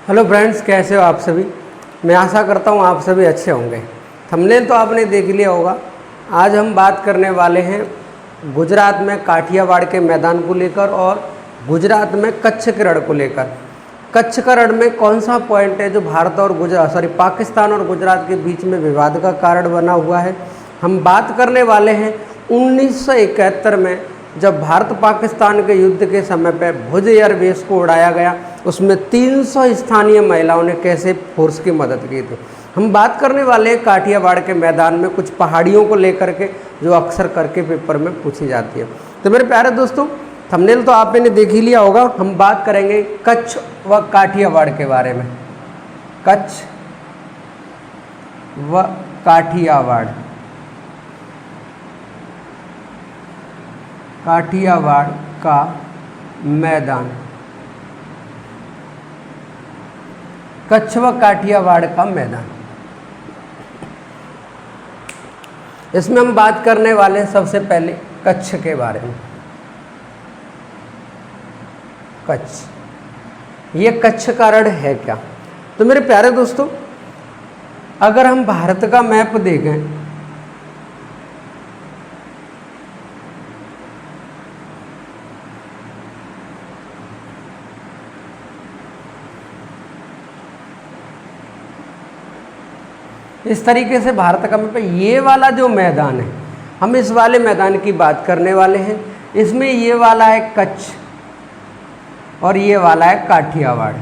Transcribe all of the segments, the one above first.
Hello friends, कैसे हो आप सभी। मैं आशा करता हूँ आप सभी अच्छे होंगे। थंबनेल तो आपने देख लिया होगा। आज हम बात करने वाले हैं गुजरात में काठियावाड़ के मैदान को लेकर और गुजरात में कच्छ के रण को लेकर। कच्छ का रण में कौन सा पॉइंट है जो भारत और पाकिस्तान और गुजरात के बीच में विवाद का कारण बना हुआ है। हम बात करने वाले हैं 1971 में जब भारत पाकिस्तान के युद्ध के समय पे भुज एयरबेस को उड़ाया गया, उसमें 300 स्थानीय महिलाओं ने कैसे फोर्स की मदद की थी। हम बात करने वाले हैं काठियावाड़ के मैदान में कुछ पहाड़ियों को लेकर के, जो अक्सर करके पेपर में पूछी जाती है। तो मेरे प्यारे दोस्तों, थंबनेल तो आपने देख ही लिया होगा। हम बात करेंगे कच्छ व काठियावाड़ के बारे में। कच्छ व काठियावाड़, काठियावाड़ का मैदान, कच्छ व काठियावाड़ का मैदान। इसमें हम बात करने वाले हैं सबसे पहले कच्छ के बारे में। कच्छ, ये कच्छ का रण है क्या? तो मेरे प्यारे दोस्तों, अगर हम भारत का मैप देखें, इस तरीके से भारत का मैप, ये वाला जो मैदान है, हम इस वाले मैदान की बात करने वाले हैं। इसमें ये वाला है कच्छ और ये वाला है काठियावाड़।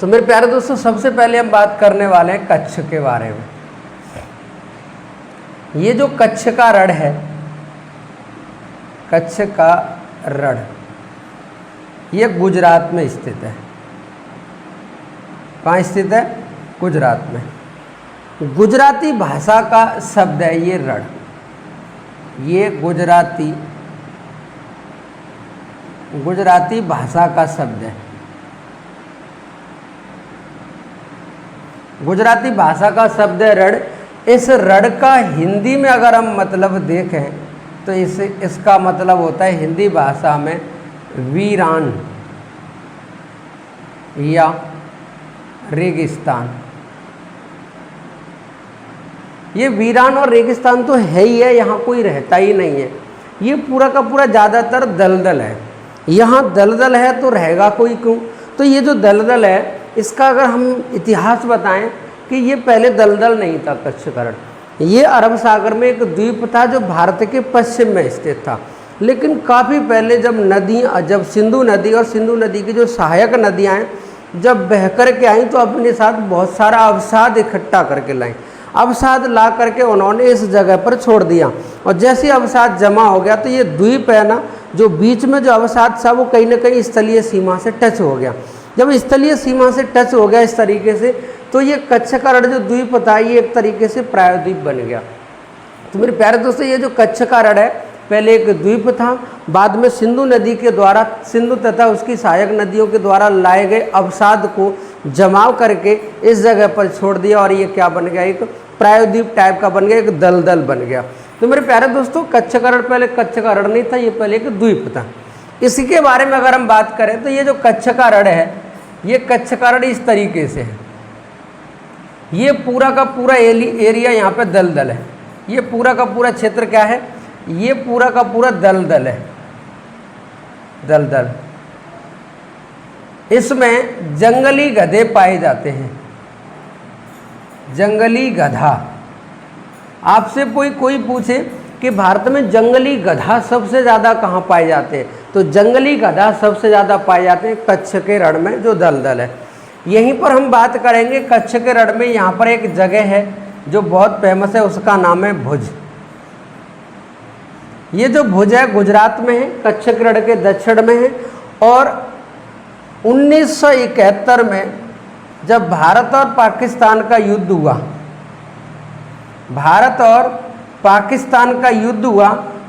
तो मेरे प्यारे दोस्तों, सबसे पहले हम बात करने वाले हैं कच्छ के बारे में। ये जो कच्छ का रण है, कच्छ का रण, ये गुजरात में स्थित है। कहाँ स्थित है? गुजरात में। गुजराती भाषा का शब्द है ये रण। ये गुजराती भाषा का शब्द है। गुजराती भाषा का शब्द है रण। इस रण का हिंदी में अगर हम मतलब देखें तो इसका मतलब होता है हिंदी भाषा में वीरान या रेगिस्तान। ये वीरान और रेगिस्तान तो है ही है, यहाँ कोई रहता ही नहीं है। ये पूरा का पूरा ज़्यादातर दलदल है। यहाँ दलदल है तो रहेगा कोई क्यों? तो ये जो दलदल है, इसका अगर हम इतिहास बताएं कि ये पहले दलदल नहीं था। कच्छ का रण ये अरब सागर में एक द्वीप था जो भारत के पश्चिम में स्थित था। लेकिन काफ़ी पहले जब सिंधु नदी और सिंधु नदी की जो सहायक नदियाँ हैं, जब बहकर के आई तो अपने साथ बहुत सारा अवसाद इकट्ठा करके लाई। अवसाद ला करके उन्होंने इस जगह पर छोड़ दिया, और जैसे अवसाद जमा हो गया तो ये द्वीप है ना, जो बीच में जो अवसाद था वो कहीं ना कहीं स्थलीय सीमा से टच हो गया। जब स्थलीय सीमा से टच हो गया इस तरीके से, तो ये कच्छ का रण जो द्वीप था, ये एक तरीके से प्रायद्वीप बन गया। तो मेरे प्यारे दोस्तों, ये जो कच्छ का रण है, पहले एक द्वीप था, बाद में सिंधु नदी के द्वारा, सिंधु तथा उसकी सहायक नदियों के द्वारा लाए गए अवसाद को जमाव करके इस जगह पर छोड़ दिया, और ये क्या बन गया? एक प्रायद्वीप टाइप का बन गया, एक दलदल बन गया। तो मेरे प्यारे दोस्तों, कच्छ का रण पहले कच्छ का रण नहीं था, ये पहले एक द्वीप था। इसी के बारे में अगर हम बात करें तो ये जो कच्छ का रण है, ये कच्छ का रण इस तरीके से है। ये पूरा का पूरा एरिया यहाँ पे दलदल है। ये पूरा का पूरा क्षेत्र क्या है? ये पूरा का पूरा दलदल है, दलदल। इसमें जंगली गधे पाए जाते हैं, जंगली गधा। आपसे कोई पूछे कि भारत में जंगली गधा सबसे ज़्यादा कहाँ पाए जाते हैं, तो जंगली गधा सबसे ज़्यादा पाए जाते हैं कच्छ के रण में, जो दलदल है। यहीं पर हम बात करेंगे कच्छ के रण में। यहाँ पर एक जगह है जो बहुत फेमस है, उसका नाम है भुज। ये जो भुज है गुजरात में है, कच्छ के रण के दक्षिण में है। और 1971 में जब भारत और पाकिस्तान का युद्ध हुआ, भारत और पाकिस्तान का युद्ध हुआ,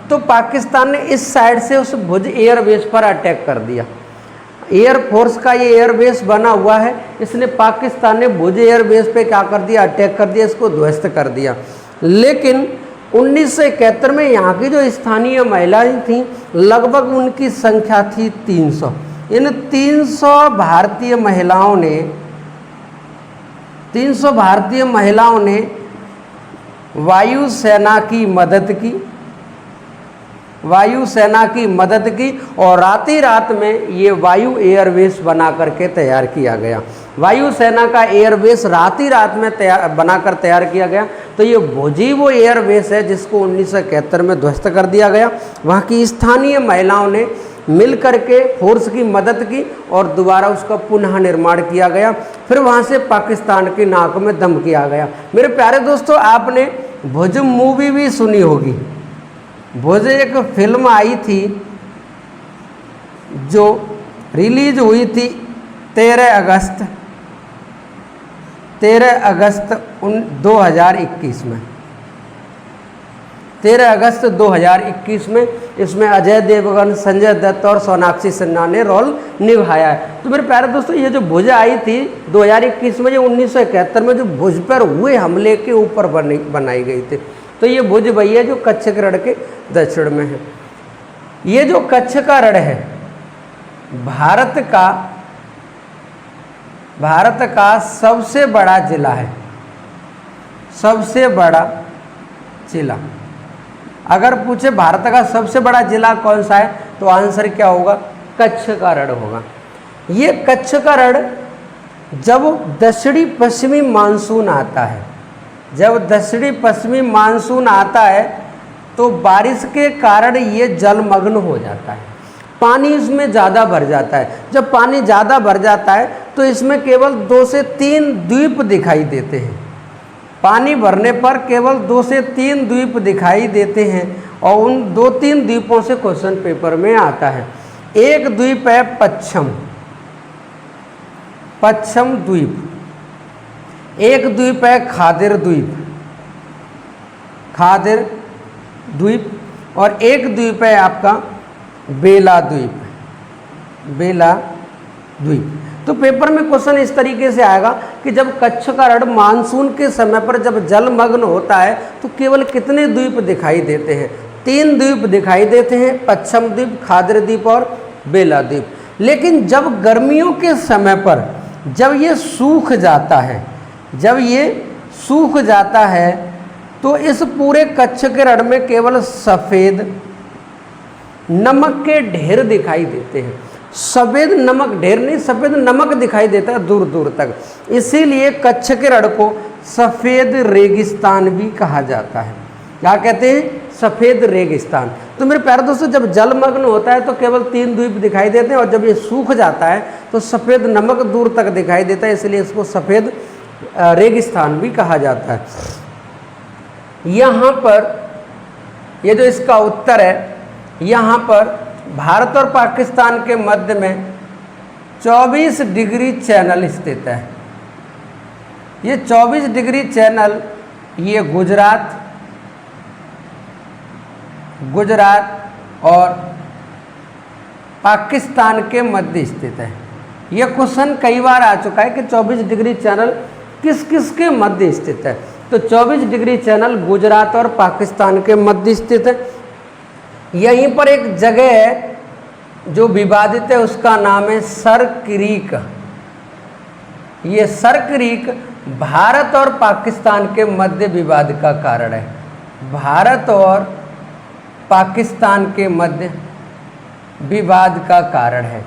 तो पाकिस्तान ने इस साइड से उस भुज एयरबेस पर अटैक कर दिया। एयरफोर्स का ये एयरबेस बना हुआ है, इसने पाकिस्तान ने भुज एयरबेस पे क्या कर दिया? अटैक कर दिया, इसको ध्वस्त कर दिया। लेकिन 1971 में यहाँ की जो स्थानीय महिलाएं थीं लगभग उनकी संख्या थी 300। इन 300 भारतीय महिलाओं ने वायुसेना की मदद की और रात में ये वायु एयरबेस बना करके तैयार किया गया। वायुसेना का एयरबेस रात में बनाकर तैयार किया गया। तो ये भुजी वो एयरबेस है जिसको 1971 में ध्वस्त कर दिया गया। वहाँ की स्थानीय महिलाओं ने मिल करके फोर्स की मदद की और दोबारा उसका पुनः निर्माण किया गया। फिर वहाँ से पाकिस्तान की नाक में दम किया गया। मेरे प्यारे दोस्तों, आपने भुज मूवी भी सुनी होगी। भुज एक फिल्म आई थी जो रिलीज हुई थी 13 अगस्त 2021 में। 13 अगस्त 2021 में इसमें अजय देवगन, संजय दत्त और सोनाक्षी सिन्हा ने रोल निभाया है। तो मेरे प्यारे दोस्तों, ये जो भुज आई थी 2021 में, ये 1971 में जो भुज पर हुए हमले के ऊपर बनाई गई थी। तो ये भुज वही है जो कच्छ के रण के दक्षिण में है। ये जो कच्छ का रण है भारत का सबसे बड़ा जिला है। सबसे बड़ा जिला, अगर पूछे भारत का सबसे बड़ा जिला कौन सा है तो आंसर क्या होगा? कच्छ का रण होगा। ये कच्छ का रण जब दक्षिणी पश्चिमी मानसून आता है, तो बारिश के कारण ये जलमग्न हो जाता है। पानी इसमें ज़्यादा भर जाता है। जब पानी ज़्यादा भर जाता है तो इसमें केवल 2 से 3 द्वीप दिखाई देते हैं। पानी भरने पर केवल 2 से 3 द्वीप दिखाई देते हैं और उन 2-3 द्वीपों से क्वेश्चन पेपर में आता है। एक द्वीप है पच्छम द्वीप, एक द्वीप है खादिर द्वीप और एक द्वीप है आपका बेला द्वीप। तो पेपर में क्वेश्चन इस तरीके से आएगा कि जब कच्छ का रण मानसून के समय पर जब जलमग्न होता है तो केवल कितने द्वीप दिखाई देते हैं? 3 द्वीप दिखाई देते हैं, पच्छम द्वीप, खादिर द्वीप और बेला द्वीप। लेकिन जब गर्मियों के समय पर जब ये सूख जाता है तो इस पूरे कच्छ के रण में केवल सफ़ेद नमक के ढेर दिखाई देते हैं। सफ़ेद नमक ढेर नहीं, सफ़ेद नमक दिखाई देता है दूर दूर तक। इसीलिए कच्छ के रण को सफ़ेद रेगिस्तान भी कहा जाता है। क्या कहते हैं? सफ़ेद रेगिस्तान। तो मेरे प्यारे दोस्तों, जब जलमग्न होता है तो केवल 3 द्वीप दिखाई देते हैं और जब ये सूख जाता है तो सफ़ेद नमक दूर तक दिखाई देता है, इसलिए इसको सफ़ेद रेगिस्तान भी कहा जाता है। यहाँ पर ये जो इसका उत्तर है, यहाँ पर भारत और पाकिस्तान के मध्य में 24 डिग्री चैनल स्थित है। ये 24 डिग्री चैनल ये गुजरात और पाकिस्तान के मध्य स्थित है। यह क्वेश्चन कई बार आ चुका है कि 24 डिग्री चैनल किस किस के मध्य स्थित है। तो 24 डिग्री चैनल गुजरात और पाकिस्तान के मध्य स्थित है। यहीं पर एक जगह है जो विवादित है, उसका नाम है सर क्रीक। ये सर क्रीक भारत और पाकिस्तान के मध्य विवाद का कारण है। भारत और पाकिस्तान के मध्य विवाद का कारण है।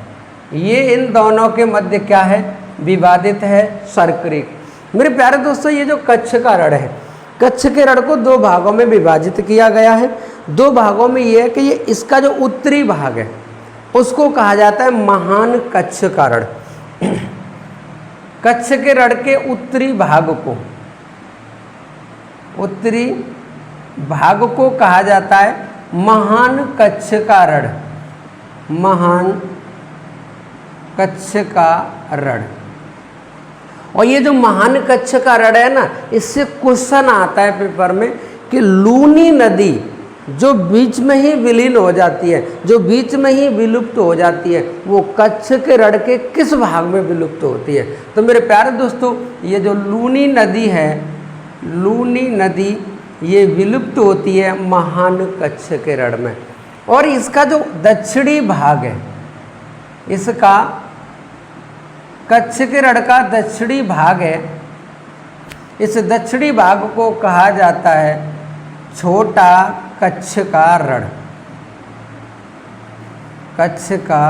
ये इन दोनों के मध्य क्या है? विवादित है सर क्रीक। मेरे प्यारे दोस्तों, ये जो कच्छ का रण है, कच्छ के रण को 2 भागों में विभाजित किया गया है। 2 भागों में ये है कि ये इसका जो उत्तरी भाग है उसको कहा जाता है महान कच्छ का रण। कच्छ के रण के उत्तरी भाग को कहा जाता है महान कच्छ का रण। महान कच्छ का रण। और ये जो महान कच्छ का रण है ना, इससे क्वेश्चन आता है पेपर में कि लूनी नदी जो बीच में ही विलीन हो जाती है, जो बीच में ही विलुप्त हो जाती है, वो कच्छ के रण के किस भाग में विलुप्त होती है? तो मेरे प्यारे दोस्तों, ये जो लूनी नदी है, लूनी नदी ये विलुप्त होती है महान कच्छ के रण में। और इसका जो दक्षिणी भाग है, इसका कच्छ के रण का दक्षिणी भाग है, इस दक्षिणी भाग को कहा जाता है छोटा कच्छ का रण। कच्छ का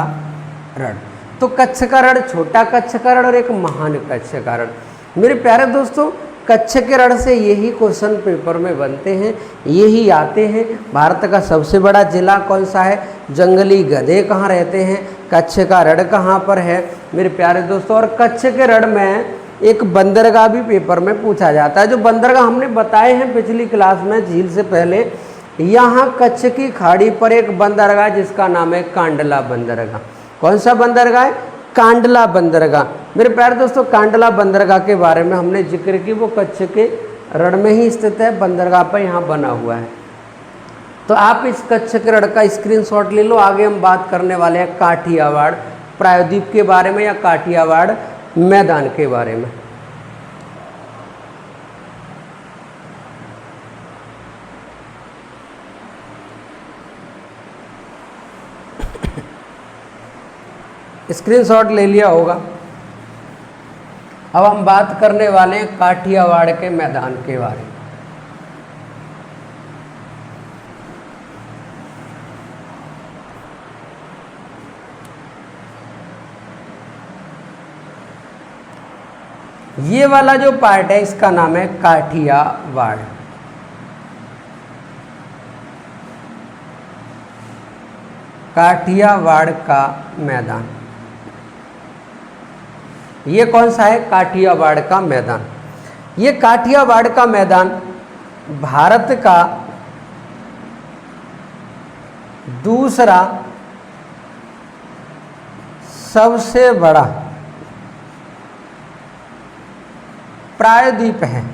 रण, तो कच्छ का रण, छोटा कच्छ का रण और एक महान कच्छ का रण। मेरे प्यारे दोस्तों, कच्छ के रण से यही क्वेश्चन पेपर में बनते हैं, यही आते हैं। भारत का सबसे बड़ा जिला कौन सा है, जंगली गधे कहाँ रहते हैं, कच्छ का रण कहाँ पर है मेरे प्यारे दोस्तों। और कच्छ के रण में एक बंदरगाह भी पेपर में पूछा जाता है। जो बंदरगाह हमने बताए हैं पिछली क्लास में झील से पहले, यहाँ कच्छ की खाड़ी पर एक बंदरगाह जिसका नाम है कांडला बंदरगाह। कौन सा बंदरगाह है, कांडला बंदरगाह। मेरे प्यारे दोस्तों, कांडला बंदरगाह के बारे में हमने जिक्र की, वो कच्छ के रण में ही स्थित है, बंदरगाह पर यहाँ बना हुआ है। तो आप इस कच्छ के रण का स्क्रीनशॉट ले लो। आगे हम बात करने वाले हैं काठियावाड़ प्रायद्वीप के बारे में या काठियावाड़ मैदान के बारे में। स्क्रीनशॉट ले लिया होगा। अब हम बात करने वाले हैं काठियावाड़ के मैदान के बारे में। ये वाला जो पार्ट है इसका नाम है काठियावाड़। काठियावाड़ का मैदान, ये कौन सा है, काठियावाड़ का मैदान। ये काठियावाड़ का मैदान भारत का दूसरा सबसे बड़ा प्रायद्वीप है।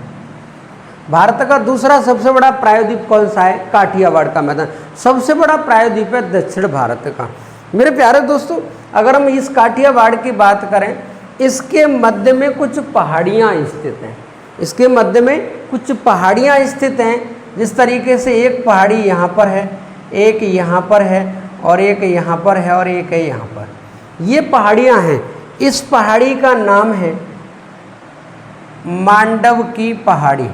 भारत का दूसरा सबसे बड़ा प्रायद्वीप कौन सा है, काठियावाड़ का मैदान। सबसे बड़ा प्रायद्वीप है दक्षिण भारत का। मेरे प्यारे दोस्तों, अगर हम इस काठियावाड़ की बात करें, इसके मध्य में कुछ पहाड़ियाँ स्थित हैं। इसके मध्य में कुछ पहाड़ियाँ स्थित हैं। जिस तरीके से एक पहाड़ी यहाँ पर है, एक यहाँ पर है, और एक यहाँ पर है, और एक है यहाँ पर। ये पहाड़ियाँ हैं। इस पहाड़ी का नाम है मांडव की पहाड़ी।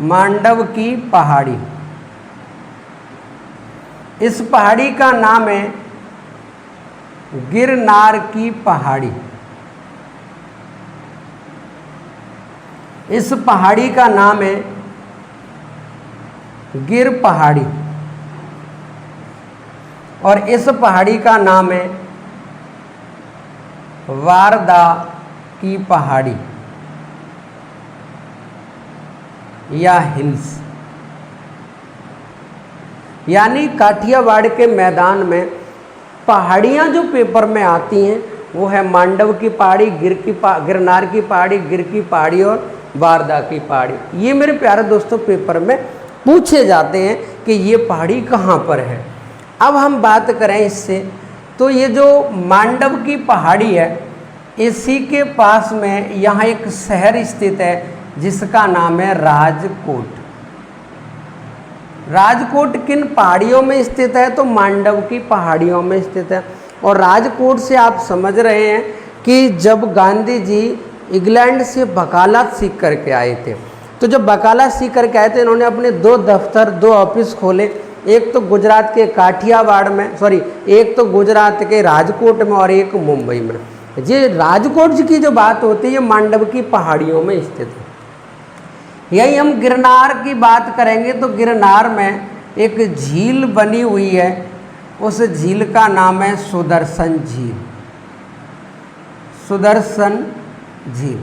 मांडव की पहाड़ी। इस पहाड़ी का नाम है गिरनार की पहाड़ी। इस पहाड़ी का नाम है गिर पहाड़ी, और इस पहाड़ी का नाम है वारदा की पहाड़ी या हिल्स। यानी काठियावाड़ के मैदान में पहाड़ियाँ जो पेपर में आती हैं वो है मांडव की पहाड़ी, गिरनार की पहाड़ी, गिर की पहाड़ी और वारदा की पहाड़ी। ये मेरे प्यारे दोस्तों पेपर में पूछे जाते हैं कि ये पहाड़ी कहाँ पर है। अब हम बात करें इससे, तो ये जो मांडव की पहाड़ी है, इसी के पास में यहाँ एक शहर स्थित है जिसका नाम है राजकोट। राजकोट किन पहाड़ियों में स्थित है, तो मांडव की पहाड़ियों में स्थित है। और राजकोट से आप समझ रहे हैं कि जब गांधी जी इंग्लैंड से वकालत सीख करके आए थे, तो जब वकालत सीख करके आए थे, इन्होंने अपने 2 दफ्तर, 2 ऑफिस खोले। एक तो गुजरात के काठियावाड़ में, एक तो गुजरात के राजकोट में और एक मुंबई में। ये राजकोट की जो बात होती है ये मांडव की पहाड़ियों में स्थित है। यही हम गिरनार की बात करेंगे तो गिरनार में एक झील बनी हुई है, उस झील का नाम है सुदर्शन झील। सुदर्शन झील।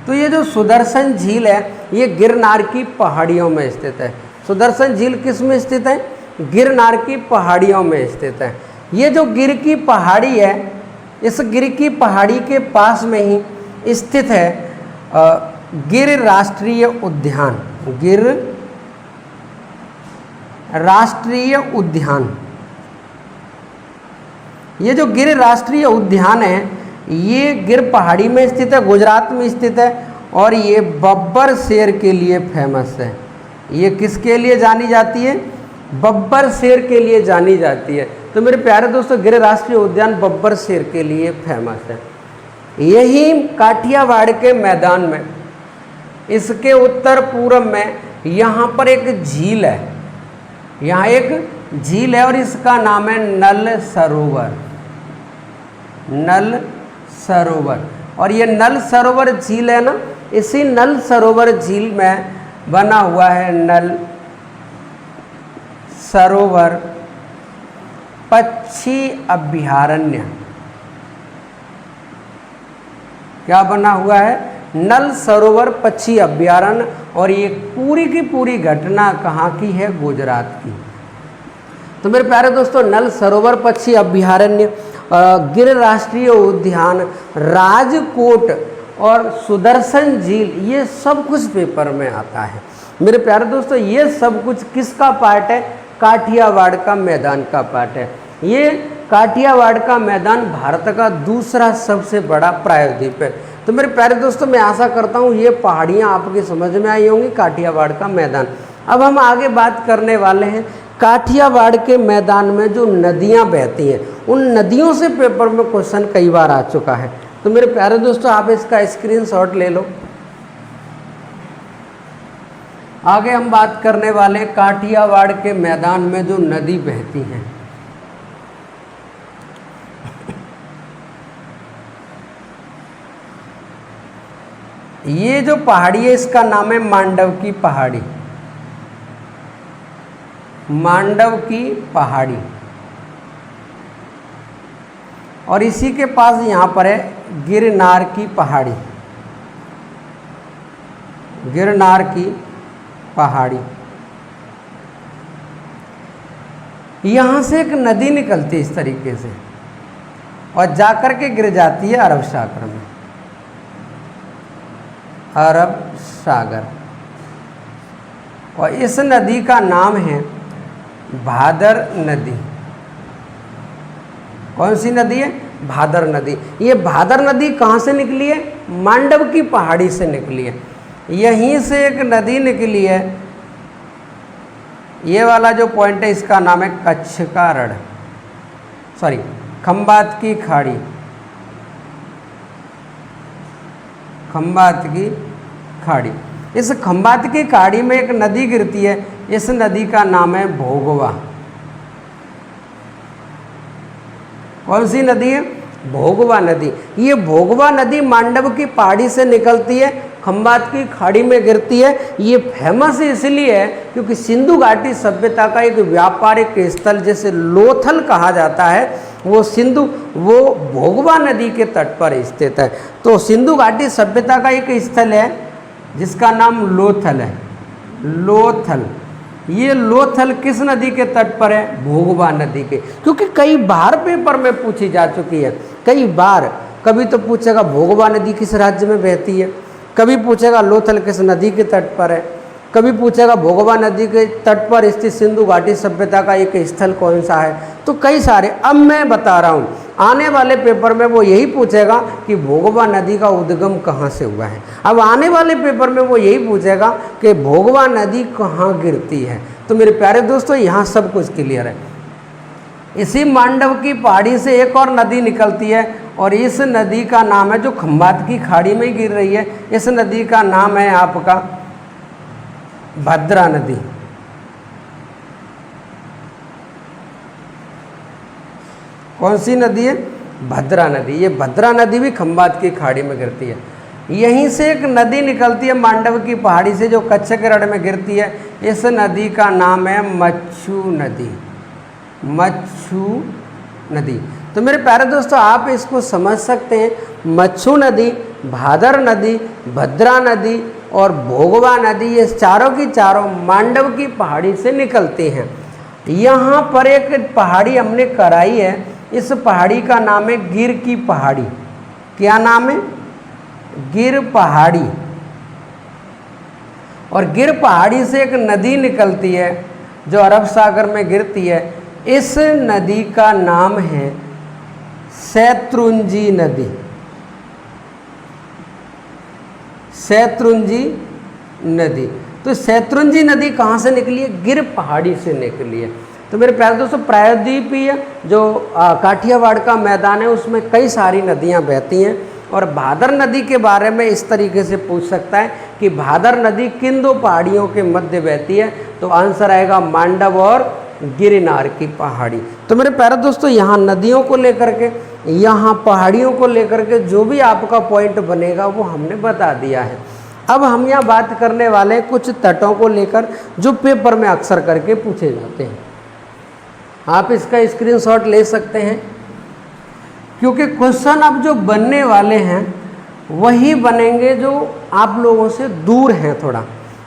तो ये जो सुदर्शन झील है ये गिरनार की पहाड़ियों में स्थित है। सुदर्शन झील किस में स्थित है, गिरनार की पहाड़ियों में स्थित है। ये जो गिर की पहाड़ी है, इस गिर की पहाड़ी के पास में ही स्थित है गिर राष्ट्रीय उद्यान। गिर राष्ट्रीय उद्यान। ये जो गिर राष्ट्रीय उद्यान है ये गिर पहाड़ी में स्थित है, गुजरात में स्थित है, और ये बब्बर शेर के लिए फेमस है। ये किसके लिए जानी जाती है? बब्बर शेर के लिए जानी जाती है। तो मेरे प्यारे दोस्तों, गिर राष्ट्रीय उद्यान बब्बर शेर के लिए फेमस है। यही काठियावाड़ के मैदान में, इसके उत्तर पूर्व में यहाँ पर एक झील है, यहाँ एक झील है और इसका नाम है नल सरोवर। नल सरोवर। और ये नल सरोवर झील है ना, इसी नल सरोवर झील में बना हुआ है नल सरोवर पक्षी अभयारण्य। क्या बना हुआ है? नल सरोवर पक्षी अभयारण्य। और ये पूरी की पूरी घटना कहाँ की है? गुजरात की। तो मेरे प्यारे दोस्तों, नल सरोवर पक्षी अभयारण्य, गिर राष्ट्रीय उद्यान, राजकोट और सुदर्शन झील, ये सब कुछ पेपर में आता है। मेरे प्यारे दोस्तों, ये सब कुछ किसका पार्ट है? काठियावाड़ का मैदान का पार्ट है। ये काठियावाड़ का मैदान भारत का दूसरा सबसे बड़ा प्रायद्वीप है। तो मेरे प्यारे दोस्तों, मैं आशा करता हूँ ये पहाड़ियाँ आपकी समझ में आई होंगी, काठियावाड़ का मैदान। अब हम आगे बात करने वाले हैं काठियावाड़ के मैदान में जो नदियाँ बहती हैं, उन नदियों से पेपर में क्वेश्चन कई बार आ चुका है। तो मेरे प्यारे दोस्तों, आप इसका स्क्रीनशॉट ले लो। आगे हम बात करने वाले काठियावाड़ के मैदान में जो नदी बहती हैं। ये जो पहाड़ी है, इसका नाम है मांडव की पहाड़ी। मांडव की पहाड़ी। और इसी के पास यहाँ पर है गिरनार की पहाड़ी। गिरनार की पहाड़ी। यहाँ से एक नदी निकलती है इस तरीके से और जाकर के गिर जाती है अरब सागर में। अरब सागर। और इस नदी का नाम है भादर नदी। कौन सी नदी है? भादर नदी। ये भादर नदी कहाँ से निकली है? मांडव की पहाड़ी से निकली है। यहीं से एक नदी निकली है, ये वाला जो पॉइंट है इसका नाम है कच्छ का रण, सॉरी खंबात की खाड़ी। खंबात की खाड़ी। इस खंबात की खाड़ी में एक नदी गिरती है, इस नदी का नाम है भोगवा। कौन सी नदी है? भोगवा नदी। ये भोगवा नदी मांडव की पहाड़ी से निकलती है, खंबात की खाड़ी में गिरती है। ये फेमस इसलिए है क्योंकि सिंधु घाटी सभ्यता का एक व्यापारिक स्थल जैसे लोथल कहा जाता है, वो भोगवा नदी के तट पर स्थित है। तो सिंधु घाटी सभ्यता का एक स्थल है जिसका नाम लोथल है। लोथल। ये लोथल किस नदी के तट पर है? भोगवा नदी के। क्योंकि कई बार पेपर में पूछी जा चुकी है, कई बार। कभी तो पूछेगा भोगवा नदी किस राज्य में बहती है, कभी पूछेगा लोथल किस नदी के तट पर है, कभी पूछेगा भोगवा नदी के तट पर स्थित सिंधु घाटी सभ्यता का एक स्थल कौन सा है। तो कई सारे। अब मैं बता रहा हूँ, आने वाले पेपर में वो यही पूछेगा कि भोगवा नदी का उद्गम कहाँ से हुआ है। अब आने वाले पेपर में वो यही पूछेगा कि भोगवा नदी कहाँ गिरती है। तो मेरे प्यारे दोस्तों, यहाँ सब कुछ क्लियर है। इसी मांडव की पहाड़ी से एक और नदी निकलती है और इस नदी का नाम है, जो खंबात की खाड़ी में गिर रही है, इस नदी का नाम है आपका भद्रा नदी। कौन सी नदी है? भद्रा नदी। ये भद्रा नदी भी खंबात की खाड़ी में गिरती है। यहीं से एक नदी निकलती है मांडव की पहाड़ी से, जो कच्छ के रण में गिरती है। इस नदी का नाम है मच्छू नदी। मच्छू नदी। तो मेरे प्यारे दोस्तों, आप इसको समझ सकते हैं। मच्छू नदी, भादर नदी, भद्रा नदी और भोगवा नदी, ये चारों की चारों मांडव की पहाड़ी से निकलती हैं। यहाँ पर एक पहाड़ी हमने कराई है, इस पहाड़ी का नाम है गिर की पहाड़ी। क्या नाम है? गिर पहाड़ी। और गिर पहाड़ी से एक नदी निकलती है जो अरब सागर में गिरती है। इस नदी का नाम है शैत्रुंजी नदी। शैत्रुंजी नदी। तो शैत्रुंजी नदी कहाँ से निकली है? गिर पहाड़ी से निकली है। तो मेरे प्यारे दोस्तों, प्रायद्वीपीय जो काठियावाड़ का मैदान है उसमें कई सारी नदियाँ बहती हैं। और भादर नदी के बारे में इस तरीके से पूछ सकता है कि भादर नदी किन दो पहाड़ियों के मध्य बहती है? तो आंसर आएगा मांडव और गिरनार की पहाड़ी। तो मेरे प्यारे दोस्तों, यहाँ नदियों को लेकर के, यहाँ पहाड़ियों को लेकर के जो भी आपका पॉइंट बनेगा वो हमने बता दिया है। अब हम यहाँ बात करने वाले हैं कुछ तटों को लेकर जो पेपर में अक्सर करके पूछे जाते हैं। आप इसका स्क्रीनशॉट ले सकते हैं, क्योंकि क्वेश्चन अब जो बनने वाले हैं वही बनेंगे जो आप लोगों से दूर हैं थोड़ा।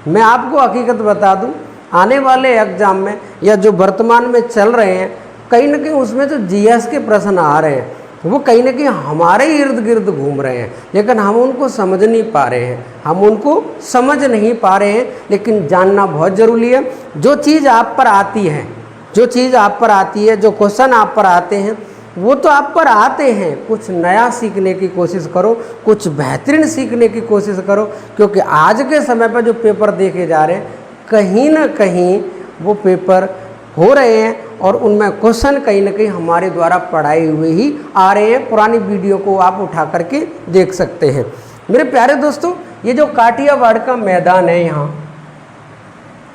मैं आपको हकीकत बता दूं, आने वाले एग्जाम में या जो वर्तमान में चल रहे हैं, कहीं ना कहीं उसमें जो जीएस के प्रश्न आ रहे हैं वो कहीं ना कहीं हमारे इर्द गिर्द घूम रहे हैं, लेकिन हम उनको समझ नहीं पा रहे हैं, हम उनको समझ नहीं पा रहे हैं। लेकिन जानना बहुत ज़रूरी है। जो चीज़ आप पर आती है, जो चीज़ आप पर आती है, जो क्वेश्चन आप पर आते हैं वो तो आप पर आते हैं। कुछ नया सीखने की कोशिश करो, कुछ बेहतरीन सीखने की कोशिश करो, क्योंकि आज के समय पर जो पेपर देखे जा रहे हैं कहीं ना कहीं वो पेपर हो रहे हैं और उनमें क्वेश्चन कहीं ना कहीं हमारे द्वारा पढ़ाए हुए ही आ रहे हैं। पुरानी वीडियो को आप उठा करके देख सकते हैं। मेरे प्यारे दोस्तों, ये जो काठियावाड़ का मैदान है, यहाँ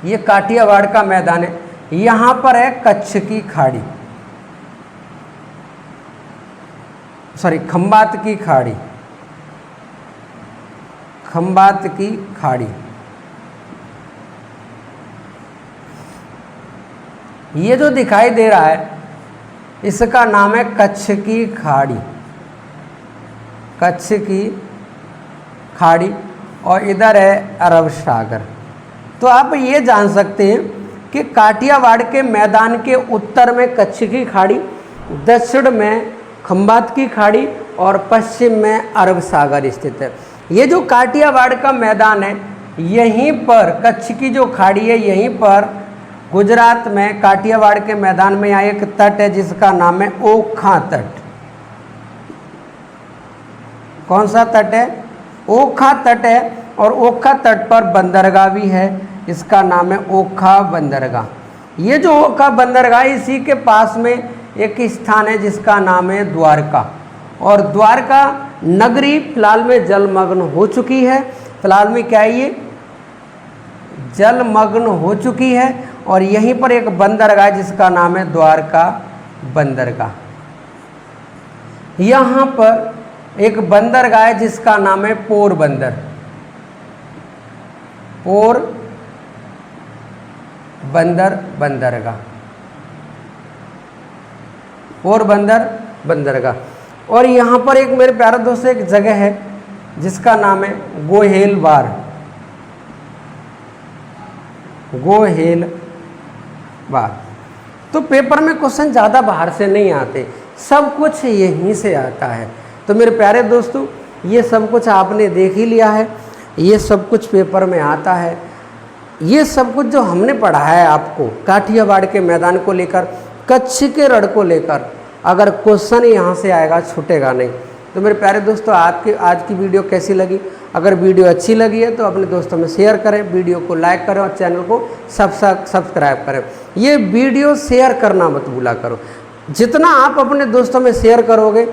ये काठियावाड़ का मैदान है, यहाँ पर है कच्छ की खाड़ी, सॉरी खंबात की खाड़ी, खंबात की खाड़ी। ये जो दिखाई दे रहा है इसका नाम है कच्छ की खाड़ी, कच्छ की खाड़ी, और इधर है अरब सागर। तो आप ये जान सकते हैं कि काठियावाड़ के मैदान के उत्तर में कच्छ की खाड़ी, दक्षिण में खंबात की खाड़ी और पश्चिम में अरब सागर स्थित है। ये जो काठियावाड़ का मैदान है, यहीं पर कच्छ की जो खाड़ी है, यहीं पर गुजरात में काठियावाड़ के मैदान में यहाँ एक तट है जिसका नाम है ओखा तट। कौन सा तट है? ओखा तट है। और ओखा तट पर बंदरगाह भी है, इसका नाम है ओखा बंदरगाह। ये जो ओखा बंदरगाह, इसी के पास में एक स्थान है जिसका नाम है द्वारका। और द्वारका नगरी फिलहाल में जलमग्न हो चुकी है। फिलहाल में क्या है? ये जलमग्न हो चुकी है। और यहीं पर एक बंदरगाह जिसका नाम है द्वारका बंदरगाह। यहाँ पर एक बंदरगाह है जिसका नाम है पोरबंदर, पोरबंदर बंदरगाह, पोरबंदर बंदरगाह। और यहाँ पर एक मेरे प्यारे दोस्तों एक जगह है जिसका नाम है गोहेलवार, गोहेलवार। तो पेपर में क्वेश्चन ज़्यादा बाहर से नहीं आते, सब कुछ यहीं से आता है। तो मेरे प्यारे दोस्तों, ये सब कुछ आपने देख ही लिया है, ये सब कुछ पेपर में आता है। ये सब कुछ जो हमने पढ़ा है आपको काठियावाड़ के मैदान को लेकर, कच्छ के रण को लेकर, अगर क्वेश्चन यहाँ से आएगा छूटेगा नहीं। तो मेरे प्यारे दोस्तों, आपकी आज की वीडियो कैसी लगी? अगर वीडियो अच्छी लगी है तो अपने दोस्तों में शेयर करें, वीडियो को लाइक करें और चैनल को सब्सक्राइब करें। ये वीडियो शेयर करना मत भूला करो। जितना आप अपने दोस्तों में शेयर करोगे,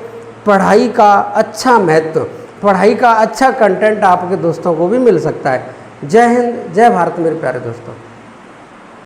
पढ़ाई का अच्छा महत्व, पढ़ाई का अच्छा कंटेंट आपके दोस्तों को भी मिल सकता है। जय हिंद, जय भारत मेरे प्यारे दोस्तों।